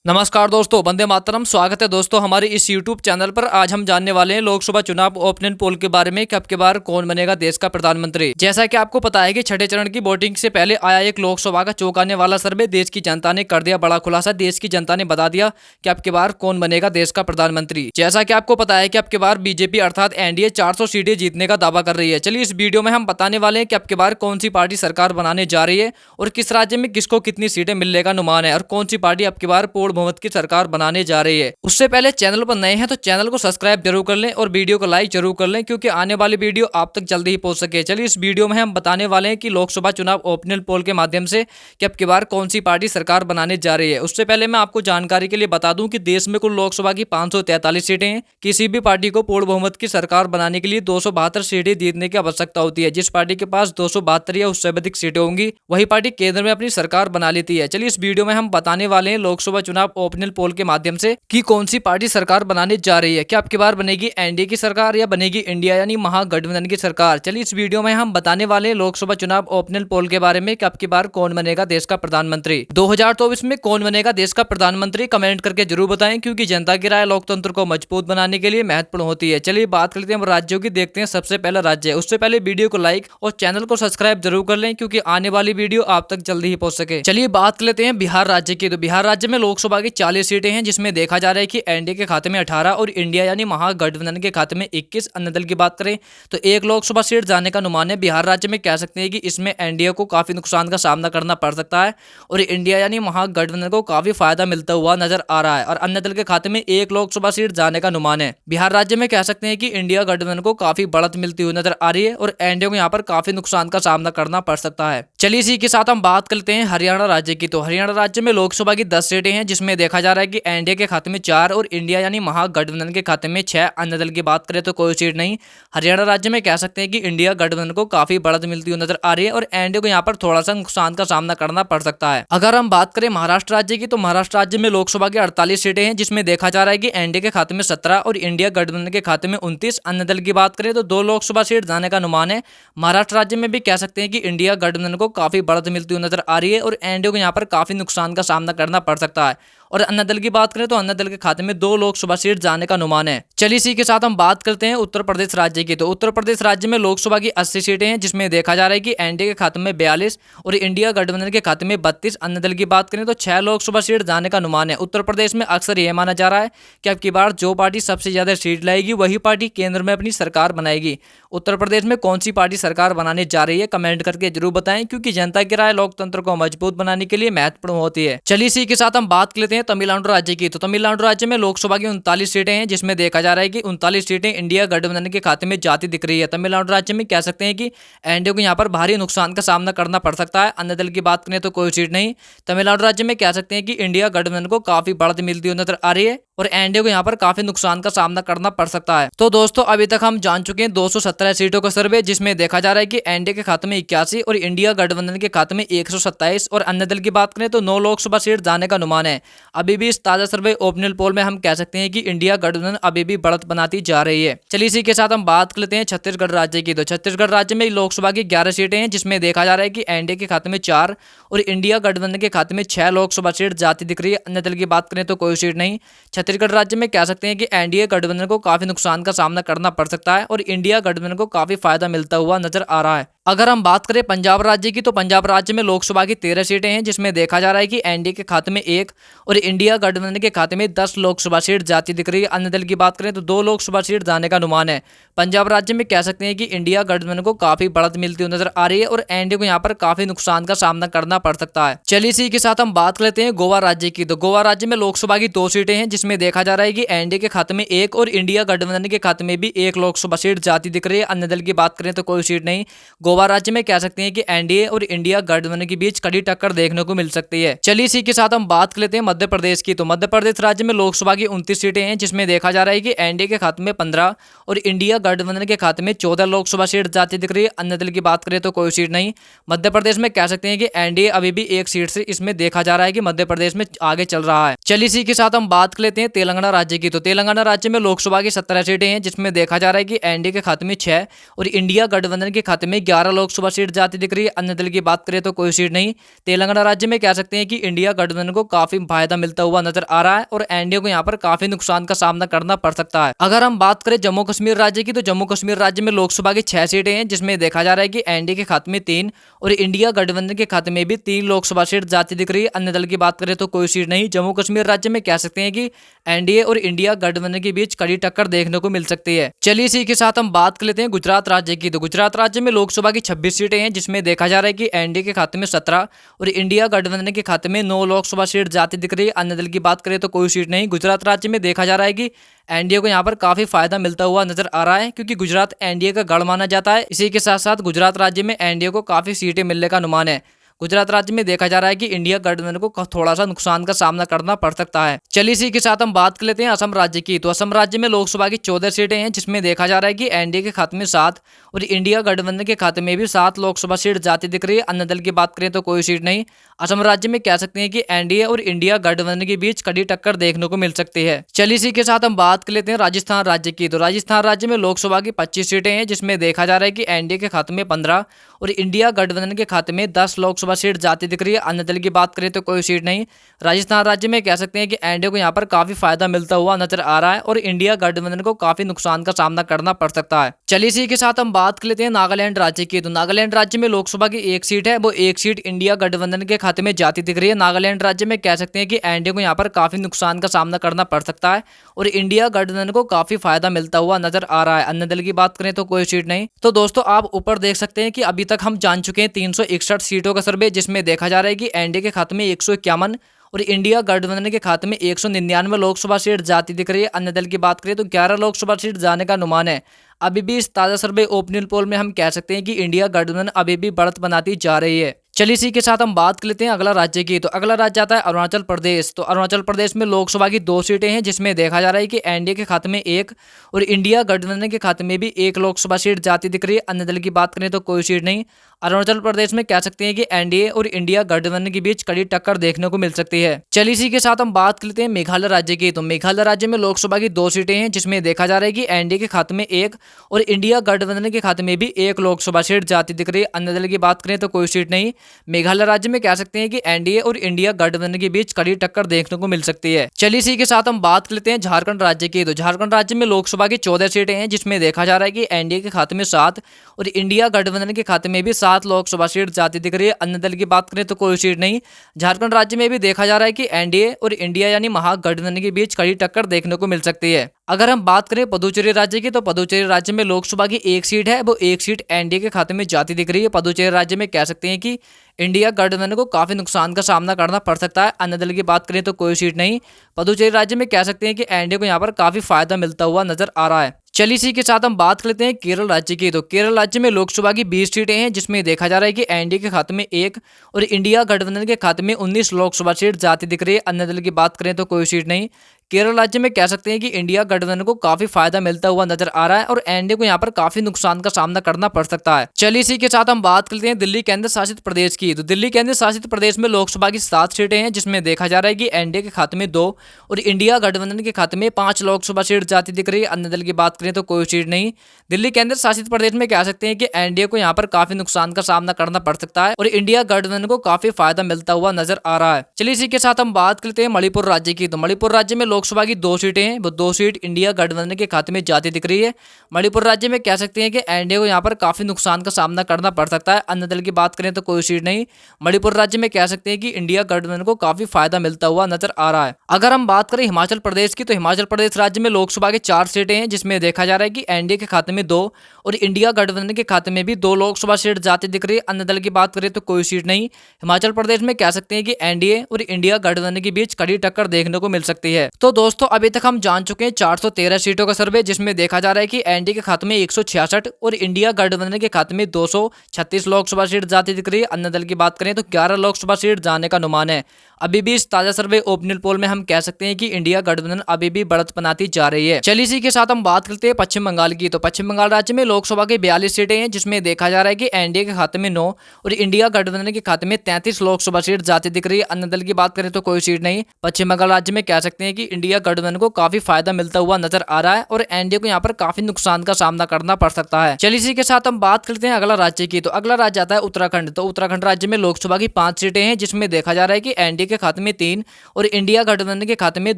नमस्कार दोस्तों, वंदे मातरम। स्वागत है दोस्तों हमारे इस YouTube चैनल पर। आज हम जानने वाले हैं लोकसभा चुनाव ओपिनियन पोल के बारे में कि अब की बार कौन बनेगा देश का प्रधानमंत्री। जैसा कि आपको पता है कि छठे चरण की वोटिंग से पहले आया एक लोकसभा का चौंकाने वाला सर्वे देश की जनता ने कर दिया बड़ा खुलासा। देश की जनता ने बता दिया कि अब की बार कौन बनेगा देश का प्रधानमंत्री। जैसा कि आपको पता है कि अब की बार बीजेपी अर्थात एनडीए 400 सीटें जीतने का दावा कर रही है। चलिए इस वीडियो में हम बताने वाले हैं कि अब की बार कौन सी पार्टी सरकार बनाने जा रही है और किस राज्य में किसको कितनी सीटें मिलने का अनुमान है और कौन सी पार्टी अब की बार पूर्ण बहुमत की सरकार बनाने जा रही है। उससे पहले चैनल पर नए हैं तो चैनल को सब्सक्राइब जरूर कर लें और वीडियो को लाइक जरूर कर लें क्योंकि आने वाली वीडियो आप तक जल्दी ही पहुंच सके। चलिए इस वीडियो में हम बताने वाले हैं कि लोकसभा चुनाव ओपिनियन पोल के माध्यम से कि अब की बार कौन सी पार्टी सरकार बनाने जा रही है। उससे पहले मैं आपको जानकारी के लिए बता दूं कि देश में कुल लोकसभा की 543 सीटें हैं। किसी भी पार्टी को पूर्ण बहुमत की सरकार बनाने के लिए 272 सीटें जीतने की आवश्यकता होती है। जिस पार्टी के पास 272 या उससे अधिक सीटें होंगी वही पार्टी केंद्र में अपनी सरकार बना लेती है। चलिए इस वीडियो में हम बताने वाले हैं लोकसभा चुनाव ओपिनियन पोल के माध्यम से कि कौन सी पार्टी सरकार बनाने जा रही है। क्या अब की बार बनेगी एनडीए की सरकार या बनेगी इंडिया यानी महागठबंधन की सरकार। चलिए इस वीडियो में हम बताने वाले हैं लोकसभा चुनाव ओपिनियन पोल के बारे में कि अब की बार कौन बनेगा देश का प्रधानमंत्री। 2024 में कौन बनेगा देश का प्रधानमंत्री कमेंट करके जरूर बताएं क्योंकि जनता की राय लोकतंत्र को मजबूत बनाने के लिए महत्वपूर्ण होती है। चलिए बात करते हैं हम राज्यों की, देखते हैं सबसे पहला राज्य। उससे पहले वीडियो को लाइक और चैनल को सब्सक्राइब जरूर कर लें क्योंकि आने वाली वीडियो आप तक जल्दी ही पहुंच सके। चलिए बात कर लेते हैं बिहार राज्य की। तो बिहार राज्य में लोकसभा की 40 सीटें हैं जिसमें देखा जा रहा है कि एनडीए के खाते में 18 और इंडिया यानी महागठबंधन के खाते में 21। अन्य दल की बात करें तो एक लोकसभा सीट जाने का अनुमान है। बिहार राज्य में कह सकते हैं कि इसमें एनडीए को काफी नुकसान का सामना करना पड़ सकता है और इंडिया यानी महागठबंधन को काफी फायदा मिलता हुआ नजर आ रहा है और अन्य दल के खाते में एक लोकसभा सीट जाने का अनुमान है। बिहार राज्य में कह सकते हैं कि इंडिया गठबंधन को काफी बढ़त मिलती हुई नजर आ रही है और एनडीए को यहाँ पर काफी नुकसान का सामना करना पड़ सकता है। चलिए इसी के साथ हम बात करते हैं हरियाणा राज्य की। तो हरियाणा राज्य में लोकसभा की 10 सीटें हैं जिसमें देखा जा रहा है कि एनडीए के खाते में 4 और इंडिया यानी महागठबंधन के खाते में 6। अन्य दल की बात करें तो कोई सीट नहीं। हरियाणा राज्य में कह सकते हैं कि इंडिया गठबंधन को काफी बढ़त मिलती हुई नजर आ रही है और एनडीए को यहाँ पर थोड़ा सा नुकसान का सामना करना पड़ सकता है। अगर हम बात करें महाराष्ट्र राज्य की तो महाराष्ट्र राज्य में लोकसभा की 48 सीटें हैं जिसमें देखा जा रहा है कि एनडीए के खाते में 17 और इंडिया गठबंधन के खाते में 29। अन्य दल की बात करें तो 2 लोकसभा सीट जाने का अनुमान है। महाराष्ट्र राज्य में भी कह सकते हैं कि इंडिया गठबंधन को काफी बढ़त मिलती हुई नजर आ रही है और एनडीए को यहाँ पर काफी नुकसान का सामना करना पड़ सकता है। और अन्य दल की बात करें तो अन्य दल के खाते में 2 लोकसभा सीट जाने का अनुमान है। चलिए इसी के साथ हम बात करते हैं उत्तर प्रदेश राज्य की। तो उत्तर प्रदेश राज्य में लोकसभा की 80 सीटें हैं जिसमें देखा जा रहा है कि एनडीए के खाते में 42 और इंडिया गठबंधन के खाते में 32। अन्य दल की बात करें तो 6 लोकसभा सीट जाने का अनुमान है। उत्तर प्रदेश में अक्सर यह माना जा रहा है कि अब की बार जो पार्टी सबसे ज्यादा सीट लाएगी वही पार्टी केंद्र में अपनी सरकार बनाएगी। उत्तर प्रदेश में कौन सी पार्टी सरकार बनाने जा रही है कमेंट करके जरूर बताएं क्योंकि जनता की राय लोकतंत्र को मजबूत बनाने के लिए महत्वपूर्ण होती है। चलिए इसी के साथ हम बात कर लेते हैं तमिलनाडु राज्य की। तो तमिलनाडु राज्य में लोकसभा की 39 सीटें हैं जिसमें देखा जा रहा है कि 39 सीटें इंडिया गठबंधन के खाते में जाती दिख रही है। तमिलनाडु राज्य में कह सकते हैं कि एनडीए को यहाँ पर भारी नुकसान का सामना करना पड़ सकता है। अन्य दल की बात करें तो कोई सीट नहीं। तमिलनाडु राज्य में कह सकते हैं कि इंडिया गठबंधन को काफी बढ़त मिलती हुई नजर आ रही है और एनडीए को यहाँ पर काफी नुकसान का सामना करना पड़ सकता है। तो दोस्तों अभी तक हम जान चुके हैं 217 सीटों का सर्वे जिसमें देखा जा रहा है कि एनडीए के खाते में 81 और इंडिया गठबंधन के खाते में 127 और अन्य दल की बात करें तो 9 लोकसभा सीट जाने का अनुमान है। अभी भी इस ताजा सर्वे ओपिनियन पोल में हम कह सकते हैं कि इंडिया गठबंधन अभी भी बढ़त बनाती जा रही है। चलिए इसी के साथ हम बात कर लेते हैं छत्तीसगढ़ राज्य की। तो छत्तीसगढ़ राज्य में लोकसभा की 11 सीटें हैं जिसमें देखा जा रहा है कि एनडीए के खाते में 4 और इंडिया गठबंधन के खाते में 6 लोकसभा सीट जाती दिख रही है। अन्य दल की बात करें तो कोई सीट नहीं। छत्तीसगढ़ राज्य में कह सकते हैं कि एनडीए गठबंधन को काफी नुकसान का सामना करना पड़ सकता है और इंडिया गठबंधन को काफी फायदा मिलता हुआ नजर आ रहा है। अगर हम बात करें पंजाब राज्य की तो पंजाब राज्य में लोकसभा की 13 सीटें हैं जिसमें देखा जा रहा है कि एनडीए के खाते में 1 और इंडिया गठबंधन के खाते में 10 लोकसभा सीट जाती दिख रही है। अन्य दल की बात करें तो 2 लोकसभा सीट जाने का अनुमान है। पंजाब राज्य में कह सकते हैं कि इंडिया गठबंधन को काफी बढ़त मिलती हुई नजर आ रही है और एनडीए को यहाँ पर काफी नुकसान का सामना करना पड़ सकता है। चलिए इसी के साथ हम बात कर लेते हैं गोवा राज्य की। तो गोवा राज्य में लोकसभा की 2 सीटें हैं जिसमें देखा जा रहा है कि एनडीए के खाते में 1 और इंडिया गठबंधन के खाते में भी 1 लोकसभा सीट जाती दिख रही है। अन्य दल की बात करें तो कोई सीट नहीं। गोवा राज्य में कह सकते हैं कि एनडीए और इंडिया गठबंधन के बीच कड़ी टक्कर देखने को मिल सकती है। चलिए इसी के साथ हम बात कर लेते हैं मध्य प्रदेश की। तो मध्य प्रदेश राज्य में लोकसभा की 29 सीटें हैं जिसमें देखा जा रहा है कि एनडीए के खाते में 15 और इंडिया गठबंधन के खाते में 14 लोकसभा सीट जाती दिख रही है। अन्य दल की बात करें तो कोई सीट नहीं। मध्य प्रदेश में कह सकते हैं कि एनडीए अभी भी 1 सीट से इसमें देखा जा रहा है कि मध्य प्रदेश में आगे चल रहा है। चलिए इसी के साथ हम बात कर लेते हैं तेलंगाना राज्य की। तो तेलंगाना राज्य में लोकसभा की 17 सीटें हैं जिसमें देखा जा रहा है कि एनडीए के खाते में 6 और इंडिया गठबंधन के खाते में 11 11 लोकसभा सीट जाती दिख रही है। अन्य दल की बात करें तो कोई सीट नहीं। तेलंगाना राज्य में कह सकते हैं कि इंडिया गठबंधन को काफी फायदा मिलता हुआ नजर आ रहा है और एनडीए को यहाँ पर काफी नुकसान का सामना करना पड़ सकता है। अगर हम बात करें जम्मू कश्मीर राज्य की, तो जम्मू कश्मीर राज्य में लोकसभा की 6 सीटें हैं, जिसमें देखा जा रहा है कि एनडीए के खाते में 3 और इंडिया गठबंधन के खाते में भी 3 लोकसभा सीट जाती दिख रही है। अन्य दल की बात करें तो कोई सीट नहीं। जम्मू कश्मीर राज्य में कह सकते हैं कि एनडीए और इंडिया गठबंधन के बीच कड़ी टक्कर देखने को मिल सकती है। चलिए इसी के साथ हम बात कर लेते हैं गुजरात राज्य की। तो गुजरात राज्य में लोकसभा की 26 सीटें हैं, जिसमें देखा जा रहा है कि एनडीए के खाते में 17 और इंडिया गठबंधन के खाते में 9 लोकसभा सीट जाती दिख रही है। अन्य दल की बात करें तो कोई सीट नहीं। गुजरात राज्य में देखा जा रहा है कि एनडीए को यहाँ पर काफी फायदा मिलता हुआ नजर आ रहा है, क्योंकि गुजरात एनडीए का गढ़ माना जाता है। इसी के साथ साथ गुजरात राज्य में एनडीए को काफी सीटें मिलने का अनुमान है। गुजरात राज्य में देखा जा रहा है कि इंडिया गठबंधन को थोड़ा सा नुकसान का सामना करना पड़ सकता है। चलिए इसी के साथ हम बात कर लेते हैं असम राज्य की। तो असम राज्य में लोकसभा की 14 सीटें हैं, जिसमें देखा जा रहा है कि एनडीए के खाते में 7 और इंडिया गठबंधन के खाते में भी 7 लोकसभा सीट जाती दिख रही है। अन्य दल की बात करें तो कोई सीट नहीं। असम राज्य में कह सकते हैं कि एनडीए और इंडिया गठबंधन के बीच कड़ी टक्कर देखने को मिल सकती है। चलिए इसी के साथ हम बात कर लेते हैं राजस्थान राज्य की। तो राजस्थान राज्य में लोकसभा की 25 सीटें हैं, जिसमें देखा जा रहा है कि एनडीए के खाते में 15 और इंडिया गठबंधन के खाते में 10 लोकसभा सीट जाती दिख रही है। अन्य दल की बात करें तो कोई सीट नहीं। राजस्थान राज्य में कह सकते हैं कि एनडीए को यहाँ पर काफी फायदा मिलता हुआ नजर आ रहा है और इंडिया गठबंधन को काफी नुकसान का सामना करना पड़ सकता है। चलिए इसी के साथ हम बात कर लेते हैं नागालैंड राज्य की। तो नागालैंड राज्य में लोकसभा की 1 सीट है, वो 1 सीट इंडिया गठबंधन के खाते में जाती दिख रही है। नागालैंड राज्य में कह सकते हैं कि एनडीए को यहाँ पर काफी नुकसान का सामना करना पड़ सकता है और इंडिया गठबंधन को काफी फायदा मिलता हुआ नजर आ रहा है। अन्य दल की बात करें तो कोई सीट नहीं। तो दोस्तों आप ऊपर देख सकते हैं कि अभी तक हम जान चुके हैं 361 सीटों का सर्वे, जिसमें देखा जा रहा है कि एनडीए के खाते में 151 और इंडिया गठबंधन के खाते में 199 लोकसभा सीट जाती दिख रही है। अन्य दल की बात करें तो 11 लोकसभा सीट जाने का अनुमान है। अभी भी इस ताजा सर्वे ओपिनियन पोल में हम कह सकते हैं कि इंडिया गठबंधन अभी भी बढ़त बनाती जा रही है। चलिए इसी के साथ हम बात कर लेते हैं अगला राज्य की। तो अगला राज्य आता है अरुणाचल प्रदेश। तो अरुणाचल प्रदेश में लोकसभा की 2 सीटें हैं, जिसमें देखा जा रहा है कि एनडीए के खाते में 1 और इंडिया गठबंधन के खाते में भी 1 लोकसभा सीट जाती दिख रही है। अन्य दल की बात करें तो कोई सीट नहीं। अरुणाचल प्रदेश में कह सकते हैं कि एनडीए और इंडिया गठबंधन के बीच कड़ी टक्कर देखने को मिल सकती है। चलिए इसी के साथ हम बात कर लेते हैं मेघालय राज्य की। तो मेघालय राज्य में लोकसभा की 2 सीटें हैं, जिसमें देखा जा रहा है कि एनडीए के खाते में 1 और इंडिया गठबंधन के खाते में भी 1 लोकसभा सीट जाती दिख रही है। अन्य दल की बात करें तो कोई सीट नहीं। मेघालय राज्य में कह सकते हैं कि एनडीए और इंडिया गठबंधन के बीच कड़ी टक्कर देखने को मिल सकती है। चलिए इसी के साथ हम बात कर लेते हैं झारखंड राज्य की। तो झारखंड राज्य में लोकसभा की 14 सीटें हैं, जिसमें देखा जा रहा है कि एनडीए के खाते में 7 और इंडिया गठबंधन के खाते में भी 7 लोकसभा सीट जाती दिख रही है। अन्य दल की बात करें तो कोई सीट नहीं। झारखंड राज्य में भी देखा जा रहा है कि एनडीए और इंडिया यानी महागठबंधन के बीच कड़ी टक्कर देखने को मिल सकती है। अगर हम बात करें पुदुचेरी राज्य की, तो पुदुचेरी राज्य में लोकसभा की 1 सीट है, वो 1 सीट एनडीए के खाते में जाती दिख रही है। पुदुचेरी राज्य में कह सकते हैं कि इंडिया गठबंधन को काफी नुकसान का सामना करना पड़ सकता है। अन्य दल की बात करें तो कोई सीट नहीं। पुदुचेरी राज्य में कह सकते हैं कि एनडीए को यहाँ पर काफी फायदा मिलता हुआ नजर आ रहा है। चलिए इसी के साथ हम बात कर लेते हैं केरल राज्य की। तो केरल राज्य में लोकसभा की 20 सीटें हैं, जिसमें देखा जा रहा है कि एनडीए के खाते में 1 और इंडिया गठबंधन के खाते में 19 लोकसभा सीट जाती दिख रही है। अन्य दल की बात करें तो कोई सीट नहीं। केरल राज्य में कह सकते हैं कि इंडिया गठबंधन को काफी फायदा मिलता हुआ नजर आ रहा है और एनडीए को यहाँ पर काफी नुकसान का सामना करना पड़ सकता है। चलिए इसी के साथ हम बात करते हैं दिल्ली केंद्र शासित प्रदेश की। तो दिल्ली केंद्र शासित प्रदेश में लोकसभा की 7 सीटें हैं, जिसमें देखा जा रहा है कि एनडीए के खाते में 2 और इंडिया गठबंधन के खाते में 5 लोकसभा सीट जाती दिख रही है। अन्य दल की बात करें तो कोई सीट नहीं। दिल्ली केंद्र शासित प्रदेश में कह सकते हैं कि एनडीए को यहाँ पर काफी नुकसान का सामना करना पड़ सकता है और इंडिया गठबंधन को काफी फायदा मिलता हुआ नजर आ रहा है। चलिए इसी के साथ हम बात करते हैं मणिपुर राज्य की। तो मणिपुर राज्य में लोकसभा की 2 सीटें हैं, वो 2 सीट इंडिया गठबंधन के खाते में जाती दिख रही है। मणिपुर राज्य में कह सकते हैं कि एनडीए को यहाँ पर काफी नुकसान का सामना करना पड़ सकता है। अन्य दल की बात करें तो कोई सीट नहीं। मणिपुर राज्य में कह सकते हैं कि इंडिया गठबंधन को काफी फायदा मिलता हुआ नजर आ रहा है। अगर हम बात करें हिमाचल प्रदेश की, तो हिमाचल प्रदेश राज्य में लोकसभा के 4 सीटें हैं, जिसमें देखा जा रहा है कि एनडीए के खाते में 2 और इंडिया गठबंधन के खाते में भी 2 लोकसभा सीट जाती दिख रही है। अन्य दल की बात करें तो कोई सीट नहीं। हिमाचल प्रदेश में कह सकते हैं कि एनडीए और इंडिया गठबंधन के बीच कड़ी टक्कर देखने को मिल सकती है। तो दोस्तों अभी तक हम जान चुके हैं 413 सीटों का सर्वे, जिसमें देखा जा रहा है कि एनडीए के खाते में 166 और इंडिया गठबंधन के खाते में 236 लोकसभा सीट जाती दिख रही है। अन्य दल की बात करें तो 11 लोकसभा सीट जाने का अनुमान है। अभी भी इस ताजा सर्वे ओपिनियन पोल में हम कह सकते हैं कि इंडिया गठबंधन अभी भी बढ़त बनाती जा रही है। चलिए इसी के साथ हम बात करते हैं पश्चिम बंगाल की। तो पश्चिम बंगाल राज्य में लोकसभा के 42 सीटें हैं, जिसमें देखा जा रहा है कि एनडीए के खाते में 9 और इंडिया गठबंधन के खाते में 33 लोकसभा सीट जाती दिख रही है। अन्य दल की बात करें तो कोई सीट नहीं। पश्चिम बंगाल राज्य में कह सकते हैं कि इंडिया गठबंधन को काफी फायदा मिलता हुआ नजर आ रहा है और एनडीए को यहाँ पर काफी नुकसान का सामना करना पड़ सकता है। चलिए इसी के साथ हम बात करते हैं अगला राज्य की। तो अगला राज्य आता है उत्तराखंड। तो उत्तराखंड राज्य में लोकसभा की 5 सीटें हैं, जिसमें देखा जा रहा है कि एनडीए के खाते में 3 और इंडिया गठबंधन के खाते में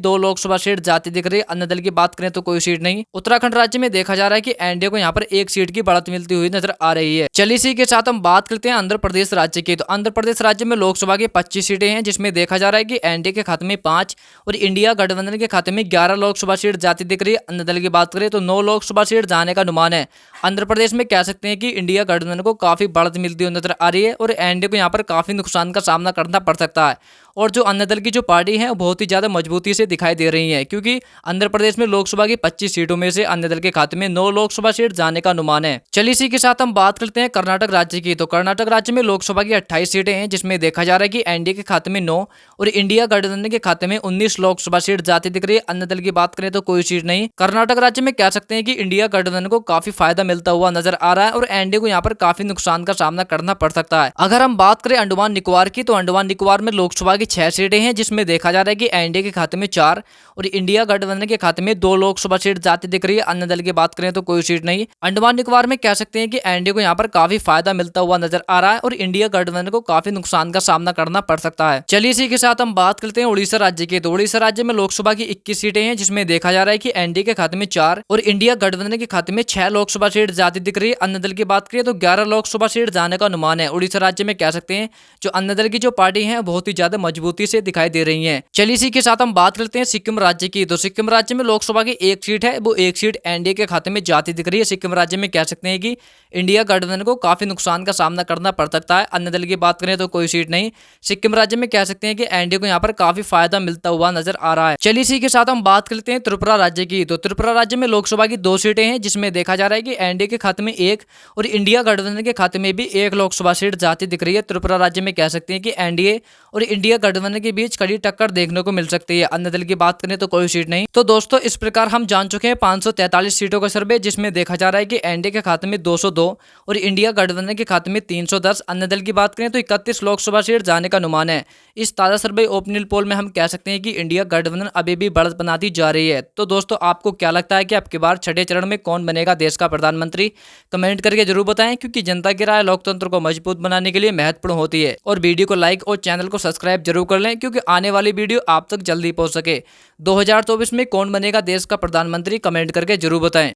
2 लोकसभा सीट जाती दिख रही है। अन्य दल की बात करें तो कोई सीट नहीं। उत्तराखंड राज्य में देखा जा रहा है कि एनडीए को यहाँ पर 1 सीट की बढ़त मिलती हुई नजर आ रही है। चलिए इसी के साथ हम बात करते हैं आंध्र प्रदेश राज्य की। तो आंध्र प्रदेश राज्य में लोकसभा की 25 सीटें हैं, जिसमें देखा जा रहा है कि एनडीए के खाते में 5 और इंडिया गठबंधन के खाते में 11 लोकसभा सीट जाती दिख रही है। अन्य दल की बात करें तो 9 लोकसभा सीट जाने का अनुमान है। आंध्र प्रदेश में कह सकते हैं कि इंडिया गठबंधन को काफी बढ़त मिलती हुई नजर आ रही है और एनडीए को यहाँ पर काफी नुकसान का सामना करना पड़ सकता है। और जो अन्य दल की जो पार्टी है वो बहुत ही ज्यादा मजबूती से दिखाई दे रही है, क्योंकि आंध्र प्रदेश में लोकसभा की 25 सीटों में से अन्य दल के खाते में 9 लोकसभा सीट जाने का अनुमान है। चलिए इसी के साथ हम बात करते हैं कर्नाटक राज्य की। तो कर्नाटक राज्य में लोकसभा की 28 सीटें हैं, जिसमें देखा जा रहा है कि एनडीए के खाते में 9 और इंडिया गठबंधन के खाते में 19 लोकसभा सीट जाती दिख रही है। अन्य दल की बात करें तो कोई सीट नहीं। कर्नाटक राज्य में कह सकते हैं कि इंडिया गठबंधन को काफी फायदा मिलता हुआ नजर आ रहा है और एनडीए को यहाँ पर काफी नुकसान का सामना करना पड़ सकता है। अगर हम बात करें अंडमान निकोबार की, तो अंडमान निकोबार में लोकसभा की 6 सीटें हैं, जिसमें देखा जा रहा है कि एनडीए के खाते में 4 और इंडिया गठबंधन के खाते में 2 लोकसभा सीट जाती दिख रही है। अन्य दल की बात करें तो कोई सीट नहीं। अंडमान निकोबार में कह सकते हैं कि एनडीए को यहाँ पर काफी फायदा मिलता हुआ नजर आ रहा है और इंडिया गठबंधन को काफी नुकसान का सामना करना पड़ सकता है। चलिए इसी के साथ हम बात करते हैं उड़ीसा राज्य की। तो उड़ीसा राज्य में लोकसभा की 21 सीटें हैं, जिसमें देखा जा रहा है कि एनडीए के खाते में 4 और इंडिया गठबंधन के खाते में 6 लोकसभा सीट जाती दिख रही है। अन्य दल की बात करें तो 11 लोकसभा सीट जाने का अनुमान है। उड़ीसा राज्य में कह सकते हैं जो अन्य दल की जो पार्टी है बहुत ही ज्यादा मजबूती से दिखाई दे रही है। चलिए इसी के साथ हम बात करते हैं सिक्किम राज्य की। तो सिक्किम राज्य में लोकसभा की 1 सीट है, वो 1 सीट एनडीए के खाते में जाती दिख रही है। सिक्किम राज्य में कह सकते हैं कि इंडिया गठबंधन को काफी नुकसान का सामना करना पड़ सकता है। अन्य दल की बात करें तो कोई सीट नहीं। सिक्किम राज्य में कह सकते हैं कि एनडीए को यहाँ पर काफी फायदा मिलता हुआ नजर आ रहा है। चलिए इसी के साथ हम बात करते हैं त्रिपुरा राज्य की। तो त्रिपुरा राज्य में लोकसभा की 2 सीटें हैं, जिसमें देखा जा रहा है कि एनडीए के खाते में 1 और इंडिया गठबंधन के खाते में भी 1 लोकसभा सीट जाती दिख रही है। त्रिपुरा राज्य में कह सकते हैं कि एनडीए और इंडिया गठबंधन के बीच कड़ी टक्कर देखने को मिल सकती है। अन्य दल की बात करें तो कोई सीट नहीं। तो दोस्तों इस प्रकार हम जान चुके हैं 543 सीटों का सर्वे, जिसमें देखा जा रहा है कि एनडीए के खाते में 202 और इंडिया गठबंधन के खाते में 310। अन्य दल की बात करें तो 31 लोकसभा सीट जाने का अनुमान है। इस ताजा सर्वे ओपिनियन पोल में हम कह सकते हैं कि इंडिया गठबंधन अभी भी बढ़त बनाती जा रही है। तो दोस्तों आपको क्या लगता है कि अब की बार छठे चरण में कौन बनेगा देश का प्रधानमंत्री? कमेंट करके जरूर बताएं, क्योंकि जनता की राय लोकतंत्र को मजबूत बनाने के लिए महत्वपूर्ण होती है। और वीडियो को लाइक और चैनल को सब्सक्राइब जरूर कर लें, क्योंकि आने वाली वीडियो आप तक जल्दी पहुंच सके। 2024 में कौन बनेगा देश का प्रधानमंत्री? कमेंट करके जरूर बताएं।